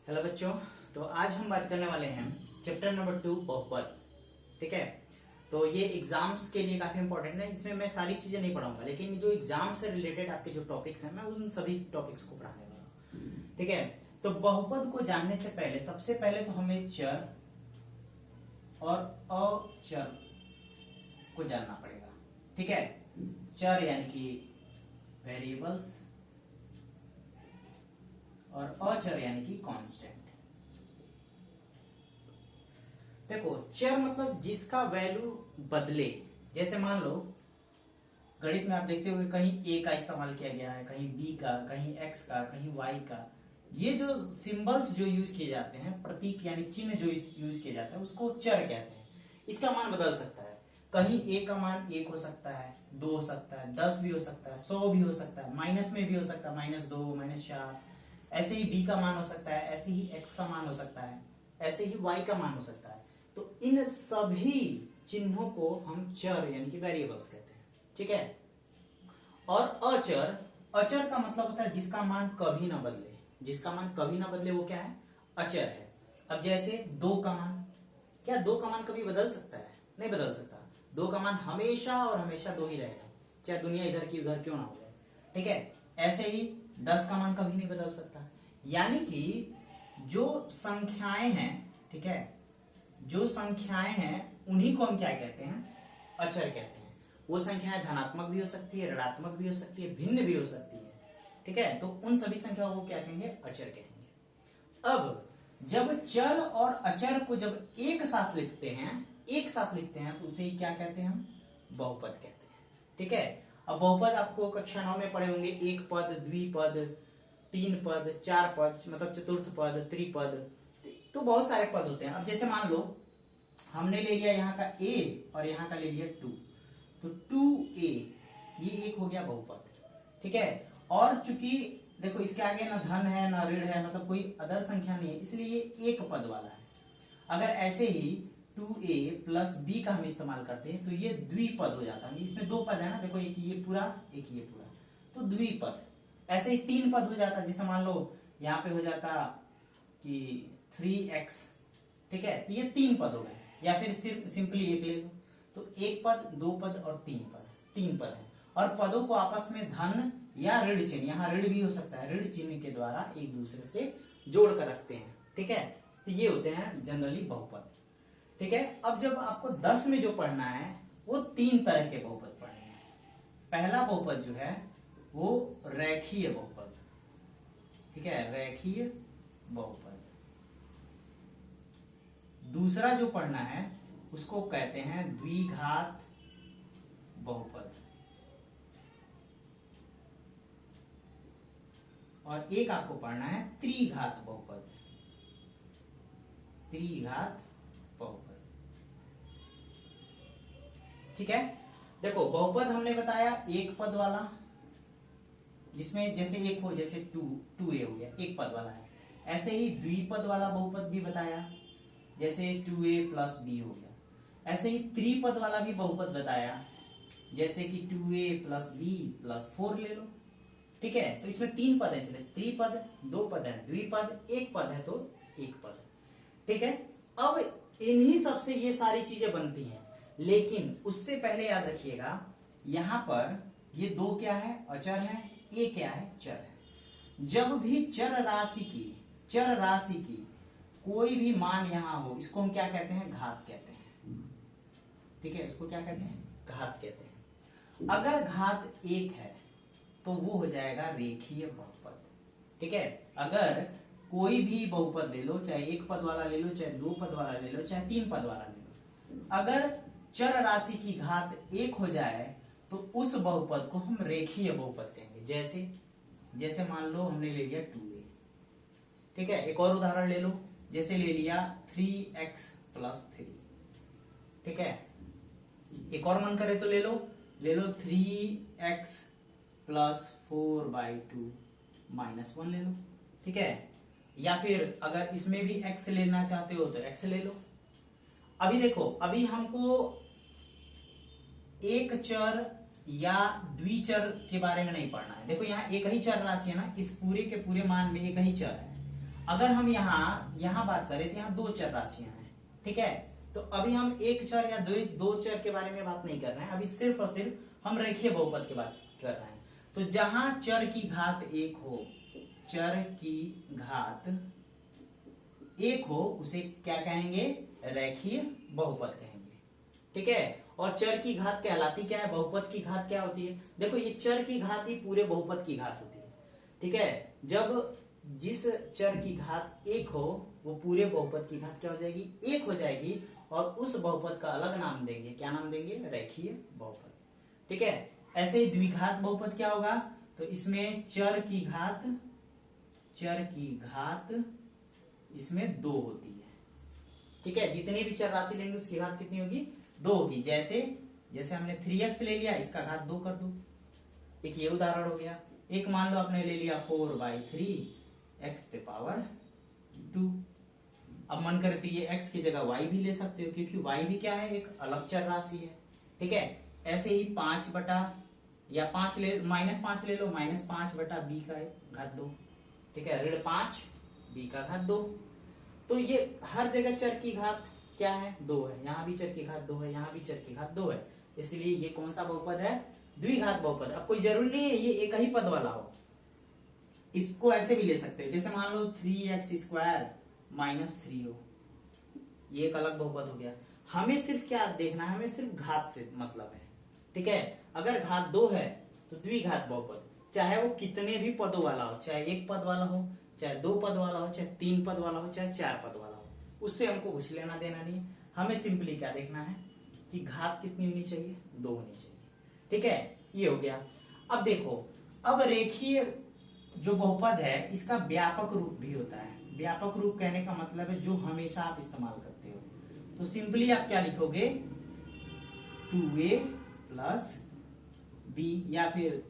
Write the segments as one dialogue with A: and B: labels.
A: Hello बच्चों। तो आज हम बात करने वाले हैं चैप्टर नंबर 2 बहुपद। ठीक है, तो ये एग्जाम्स के लिए काफी इंपॉर्टेंट है। इसमें मैं सारी चीजें नहीं पढ़ाऊंगा, लेकिन जो एग्जाम से रिलेटेड आपके जो टॉपिक्स हैं मैं उन सभी टॉपिक्स को पढ़ाने वाला हूँ। ठीक है, तो बहुपद को जानने से पहले सबसे पहले तो हमें चर और अचर को जानना पड़ेगा। ठीक है, चर यानी कि वेरिएबल्स और अचर यानी कि कांस्टेंट। देखो, चर मतलब जिसका वैल्यू बदले। जैसे मान लो गणित में आप देखते हुए कहीं a का इस्तेमाल किया गया है, कहीं b का, कहीं x का, कहीं y का। ये जो सिंबल्स जो यूज किए जाते हैं, प्रतीक यानी चिन्ह जो यूज किए जाते हैं, उसको चर कहते हैं। इसका मान बदल सकता है। कहीं a का मान 1 हो सकता है, 2 हो सकता है, 10 भी हो सकता है, 100 भी हो सकता है, माइनस में भी हो सकता है, -2, -4। ऐसे ही b का मान हो सकता है, ऐसे ही x का मान हो सकता है, ऐसे ही y का मान हो सकता है। तो इन सभी चिन्हों को हम चर यानी कि वेरिएबल्स कहते हैं। ठीक है, और अचर, अचर का मतलब होता है जिसका मान कभी ना बदले। जिसका मान कभी ना बदले वो क्या है? अचर है। अब जैसे 2 का मान, क्या 2 का मान कभी बदल सकता है? नहीं बदल सकता। 2 का मान हमेशा और हमेशा 2 ही रहेगा, चाहे दुनिया इधर की उधर क्यों ना हो जाए। ठीक है, ऐसे ही 10 का मान कभी नहीं बदल सकता। यानी कि जो संख्याएं हैं, ठीक है, जो संख्याएं हैं उन्हीं को हम क्या कहते हैं? अचर कहते हैं। वो संख्याएं धनात्मक भी हो सकती है, ऋणात्मक भी हो सकती है, भिन्न भी हो सकती है। ठीक है, तो उन सभी संख्याओं को क्या कहेंगे? अचर कहेंगे। अब जब चर और अचर को जब एक साथ लिखते हैं तो उसे ही क्या कहते हैं? हम बहुपद कहते हैं। ठीक है, अब बहुपद आपको कक्षा 9 में पढ़े होंगे। एक पद, द्विपद, 3 पद, 4 पद, मतलब चतुर्थ पद, त्रिपद, तो बहुत सारे पद होते हैं। अब जैसे मान लो हमने ले लिया यहाँ का a और यहाँ का ले लिया 2, तो 2a ये एक हो गया बहुपद। ठीक है, और चूंकि देखो इसके आगे ना धन है ना ऋण है, मतलब कोई अदर संख्या नहीं है, इसलिए ये एक पद वाला है। अगर ऐसे ही 2a प्लस b का हम इस्तेमाल करते हैं तो ये द्विपद हो जाता है। इसमें 2 पद है ना, देखो एक ये पूरा, एक ये पूरा, तो द्विपद। ऐसे ही 3 पद हो जाता, जैसे मान लो यहाँ पे हो जाता कि 3x। ठीक है, तो ये 3 पद हो गए। या फिर सिर्फ सिंपली एक ले लो, तो 1 पद, 2 पद और 3 पद, 3 पद है। और पदों को आपस में धन या ऋण चिन्ह, यहाँ ऋण भी हो सकता है, ऋण चिन्ह के द्वारा एक दूसरे से जोड़ कर रखते हैं। ठीक है, तो ये होते हैं जनरली बहुपद। ठीक है, अब जब आपको 10 में जो पढ़ना है वो 3 तरह के बहुपद पढ़ने हैं। पहला बहुपद जो है वो रेखीय बहुपद। ठीक है, रेखीय बहुपद। दूसरा जो पढ़ना है उसको कहते हैं द्विघात बहुपद। और एक आपको पढ़ना है त्रिघात बहुपद। त्रिघात बहुपद। ठीक है, देखो बहुपद हमने बताया एक पद वाला, जिसमें जैसे एक हो, जैसे 2a हो गया, एक पद वाला है। ऐसे ही द्विपद वाला बहुपद भी बताया, जैसे 2a प्लस b हो गया। ऐसे ही त्रिपद वाला भी बहुपद बताया, जैसे कि 2a प्लस b प्लस 4 ले लो। ठीक है, तो इसमें 3 पद है, इसलिए त्रिपद, 2 पद है द्विपद, एक पद है तो एक पद। ठीक है, अब इन्हीं सबसे ये सारी चीजें बनती हैं, लेकिन उससे पहले याद रखिएगा यहां पर ये 2 क्या है? अचर है। ये क्या है? चर है। जब भी चर राशि की कोई भी मान यहां हो, इसको हम क्या कहते हैं? घात कहते हैं। ठीक है, इसको क्या कहते हैं? घात कहते हैं। अगर घात 1 है तो वो हो जाएगा रेखीय बहुपद। ठीक है, अगर कोई भी बहुपद ले लो, चाहे एक पद वाला ले लो, चाहे 2 पद वाला ले लो, चाहे 3 पद वाला ले लो, अगर चर राशि की घात 1 हो जाए तो उस बहुपद को हम रेखीय बहुपद कहेंगे। जैसे मान लो हमने ले लिया 2a। ठीक है, एक और उदाहरण ले लो, जैसे ले लिया 3x प्लस 3। ठीक है, एक और मन करे तो ले लो 3x प्लस 4/2 -1 ले लो। ठीक है, या फिर अगर इसमें भी x लेना चाहते हो तो x ले लो। अभी देखो, अभी हमको एक चर या द्विचर के बारे में नहीं पढ़ना है। देखो यहाँ एक ही चर राशि है ना, इस पूरे के पूरे मान में एक ही चर है। अगर हम यहाँ बात करें तो यहाँ दो चर राशियां हैं, ठीक है। तो अभी हम एक चर या दो चर के बारे में बात नहीं कर रहे हैं, अभी सिर्फ और सिर्फ हम रेखीय बहुपद की बात कर रहे हैं। तो जहां चर की घात एक हो, चर की घात एक हो, उसे क्या कहेंगे? रेखीय बहुपद कहेंगे, ठीक है। और चर की घात कहलाती क्या है? बहुपद की घात क्या होती है? देखो, ये चर की घात ही पूरे बहुपद की घात होती है, ठीक है। जब जिस चर की घात एक हो वो पूरे बहुपद की घात क्या हो जाएगी? एक हो जाएगी। और उस बहुपद का अलग नाम देंगे, क्या नाम देंगे? रेखीय बहुपद, ठीक है। ऐसे ही द्विघात बहुपद क्या होगा? तो इसमें चर की घात इसमें 2 होती है, ठीक है। जितने भी चर राशि लेंगे उसकी घात कितनी होगी? 2 होगी। जैसे हमने 3x ले लिया, इसका घात 2 कर दो। एक ये उदाहरण हो गया। एक मान लो आपने ले लिया 4/3 x पे पावर 2। अब मन करे तो ये x की जगह y भी ले सकते हो, क्योंकि y भी क्या है? एक अलग चर राशि है, ठीक है। ऐसे ही 5 बटा या -5 ले लो, -5/b का घात 2, ठीक है। ऋण 5 b का घात 2। तो ये हर जगह चर की घात क्या है? 2 है। यहाँ भी चर की घात 2 है, यहाँ भी चर की घात 2 है। इसलिए ये कौन सा बहुपद है? द्विघात बहुपद। अब कोई जरूरी नहीं है ये एक ही पद वाला हो, इसको ऐसे भी ले सकते हो। जैसे मान लो 3x² -3 हो, ये एक अलग बहुपद हो गया। हमें सिर्फ क्या देखना है? हमें सिर्फ घात से मतलब है, ठीक है। अगर घात 2 है तो द्विघात बहुपद, चाहे वो कितने भी पदों वाला हो, चाहे 1 पद वाला हो, चाहे 2 पद वाला हो, चाहे 3 पद वाला हो, चाहे 4 पद वाला हो, उससे हमको कुछ लेना देना नहीं। हमें सिंपली क्या देखना है कि घात कितनी होनी चाहिए? 2 होनी चाहिए, ठीक है। ये हो गया। अब देखो, अब रेखीय जो बहुपद है इसका व्यापक रूप भी होता है। व्यापक रूप कहने का मतलब है जो हमेशा आप इस्तेमाल करते हो। तो सिंपली आप क्या लिखोगे? 2a + b, या फिर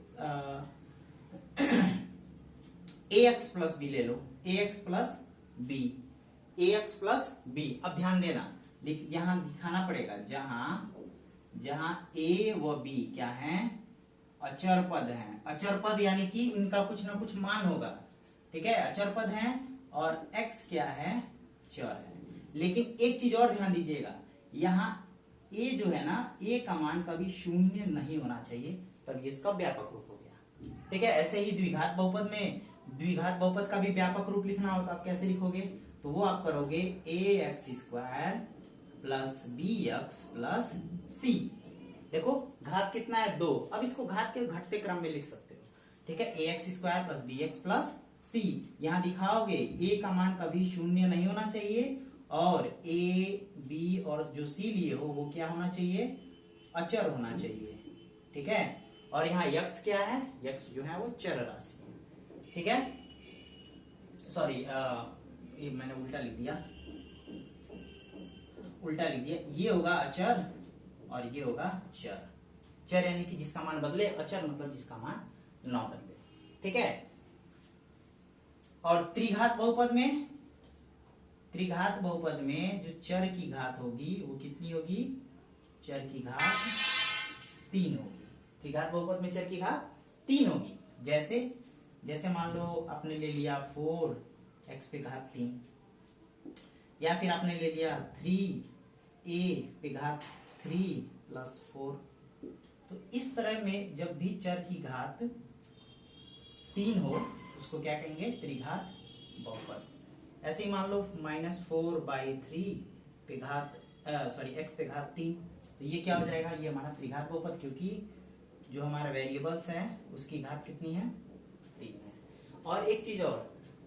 A: ax + b ले लो, ax + b। अब ध्यान देना, यहां दिखाना पड़ेगा, जहां a व b क्या है? अचर पद हैं। अचर पद यानी कि इनका कुछ ना कुछ मान होगा, ठीक है। अचर पद हैं और x क्या है? चर है। लेकिन एक चीज और ध्यान दीजिएगा, यहाँ a जो है ना, a का मान कभी 0 नहीं होना चाहिए, तब ये इसका व्यापक रूप हो गया, ठीक है। ऐसे ही द्विघात बहुपद में, द्विघात बहुपद का भी व्यापक रूप लिखना हो तो आप कैसे लिखोगे? तो वो आप करोगे ax² + bx + c। देखो, घात कितना है? 2। अब इसको घात के घटते क्रम में लिख सकते हो, ठीक है। ax² + bx + c। यहां दिखाओगे a का मान कभी 0 नहीं होना चाहिए, और a, b और जो c लिए हो वो क्या होना चाहिए? अचर होना चाहिए, ठीक है। और यहाँ x क्या है? x जो है वो चर राशि है, ठीक है। सॉरी, ये मैंने उल्टा लिख दिया। ये होगा अचर और ये होगा चर। चर यानी कि जिसका मान बदले, अचर मतलब जिसका मान न बदले, ठीक है। और त्रिघात बहुपद में जो चर की घात होगी वो कितनी होगी? चर की घात 3 होगी। त्रिघात बहुपद में चर की घात 3 होगी। जैसे मान लो आपने ले लिया 4x पे घात 3, या फिर आपने ले लिया 3a पे घात 3 + 4। तो इस तरह में जब भी चर की घात 3 हो उसको क्या कहेंगे? त्रिघात बहुपद। ऐसे ही मान लो -4/3 पे घात x पे घात 3, तो ये क्या हो जाएगा? ये हमारा त्रिघात बहुपद, क्योंकि जो हमारा वेरिएबल्स है उसकी घात कितनी है? 3 है। और एक चीज और,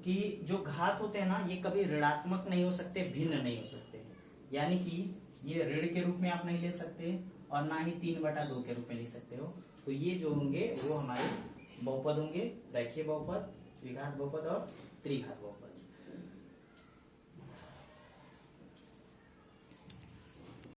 A: कि जो घात होते हैं ना, ये कभी ऋणात्मक नहीं हो सकते, भिन्न नहीं हो सकते। यानी कि ये ऋण के रूप में आप नहीं ले सकते और ना ही 3/2 के रूप में ले सकते हो। तो ये जो होंगे वो हमारे बहुपद होंगे, रेखीय बहुपद, द्विघात बहुपद और त्रिघात बहुपद।